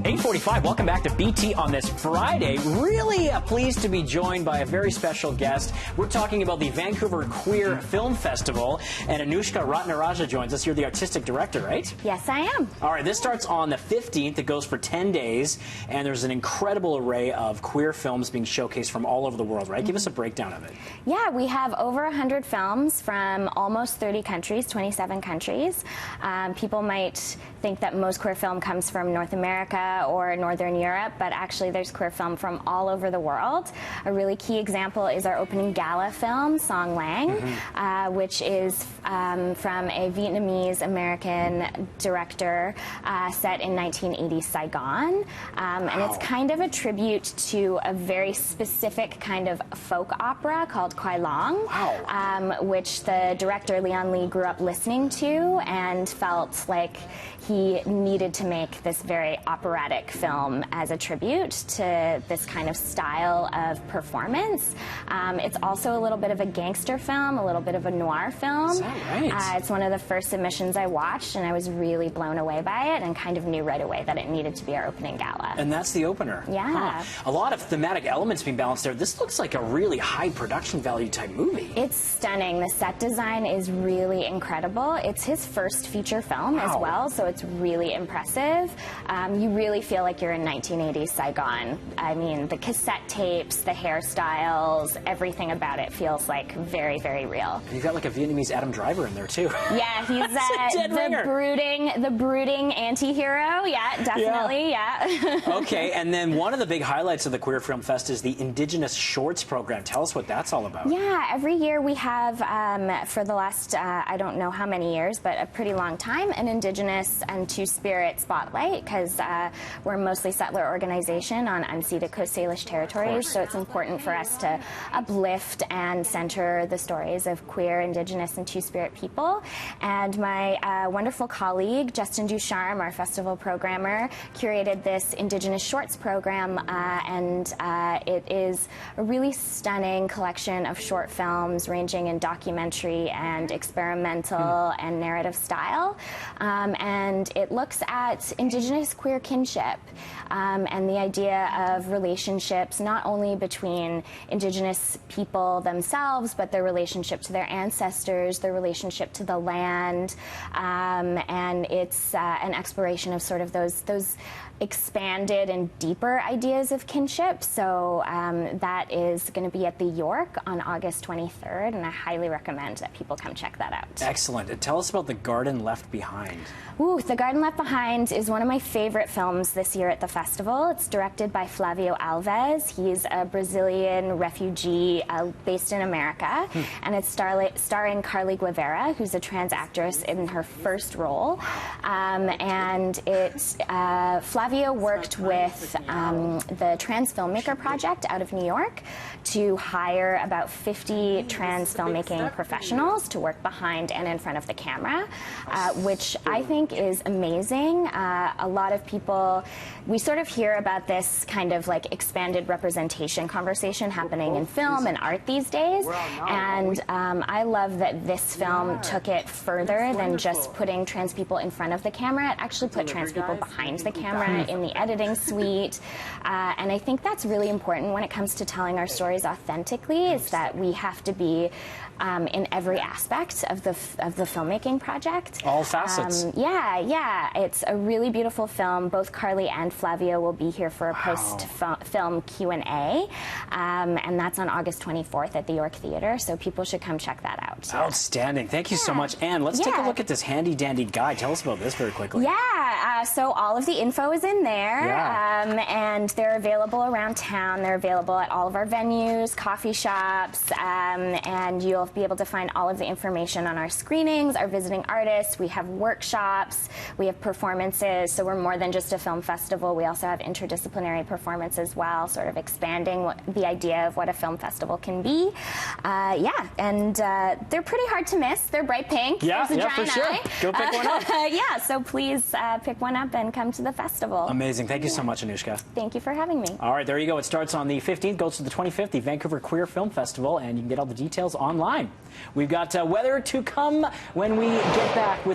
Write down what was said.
8:45, welcome back to BT on this Friday. Really pleased to be joined by a very special guest. We're talking about the Vancouver Queer Film Festival, and Anushka Ratnaraja joins us. You're the artistic director, right? Yes, I am. All right, this starts on the 15th. It goes for 10 days, and there's an incredible array of queer films being showcased from all over the world, right? Give us a breakdown of it. Yeah, we have over 100 films from almost 30 countries, 27 countries. People might think that most queer film comes from North America or Northern Europe, but actually there's queer film from all over the world. A really key example is our opening gala film, Song Lang, which is from a Vietnamese-American director set in 1980 Saigon. And it's kind of a tribute to a very specific kind of folk opera called Kwai Long, which the director Leon Lee grew up listening to and felt like he needed to make this very operatic film as a tribute to this kind of style of performance. It's also a little bit of a gangster film, a little bit of a noir film. Is that right? It's one of the first submissions I watched, and I was really blown away by it and kind of knew right away that it needed to be our opening gala. And that's the opener. Yeah. A lot of thematic elements being balanced there. This looks like a really high production value type movie. It's stunning. The set design is really incredible. It's his first feature film as well, so it's really impressive. You really feel like you're in 1980s Saigon. I mean, the cassette tapes, the hairstyles, everything about it feels like very, very real. And you've got like a Vietnamese Adam Driver in there too. Yeah, he's the brooding anti-hero. Yeah, definitely, yeah. Okay, and then one of the big highlights of the Queer Film Fest is the Indigenous Shorts program. Tell us what that's all about. Yeah, every year we have, for the last, I don't know how many years, but a pretty long time, an Indigenous and Two-Spirit spotlight, because we're a mostly settler organization on unceded Coast Salish territories, so it's important for us to uplift and center the stories of queer, Indigenous, and Two-Spirit people. And my wonderful colleague, Justin Ducharme, our festival programmer, curated this Indigenous Shorts program, and it is a really stunning collection of short films ranging in documentary and experimental and narrative style. And it looks at Indigenous queer kinship and the idea of relationships not only between Indigenous people themselves, but their relationship to their ancestors, their relationship to the land, and it's an exploration of sort of those expanded and deeper ideas of kinship. So that is going to be at the York on August 23rd, and I highly recommend that people come check that out. Excellent. And tell us about The Garden Left Behind. Ooh, The Garden Left Behind is one of my favorite films this year at the festival. It's directed by Flavio Alves. He's a Brazilian refugee based in America, and it's starring Carly Guevara, who's a trans actress in her first role. And Flavio worked with the Trans Filmmaker Project out of New York to hire about 50 trans filmmaking professionals to work behind and in front of the camera, which I think is amazing. A lot of people, we sort of hear about this kind of like expanded representation conversation happening in film and art these days, and I love that this film took it further than just putting trans people in front of the camera. It actually put trans people behind the camera in the editing suite, and I think that's really important when it comes to telling our stories authentically, is that we have to be in every aspect of the filmmaking project. All facets. Yeah. It's a really beautiful film. Both Carly and Flavio will be here for a post-film Q&A, and that's on August 24th at the York Theatre, so people should come check that out. Outstanding. Thank you so much. And let's take a look at this handy-dandy guide. Tell us about this very quickly. Yeah, so all of the info is in there, and they're available around town. They're available at all of our venues, coffee shops, and you'll be able to find all of the information on our screenings, our visiting artists. We have workshops, we have performances, so we're more than just a film festival. We also have interdisciplinary performance as well, sort of expanding the idea of what a film festival can be. And they're pretty hard to miss. They're bright pink. Yeah, There's a for giant sure. eye. Go pick one up. Yeah, so please pick one up and come to the festival. Amazing. Thank you so much, Anushka. Thank you for having me. All right, there you go. It starts on the 15th, goes to the 25th, the Vancouver Queer Film Festival, and you can get all the details online. We've got weather to come when we get back with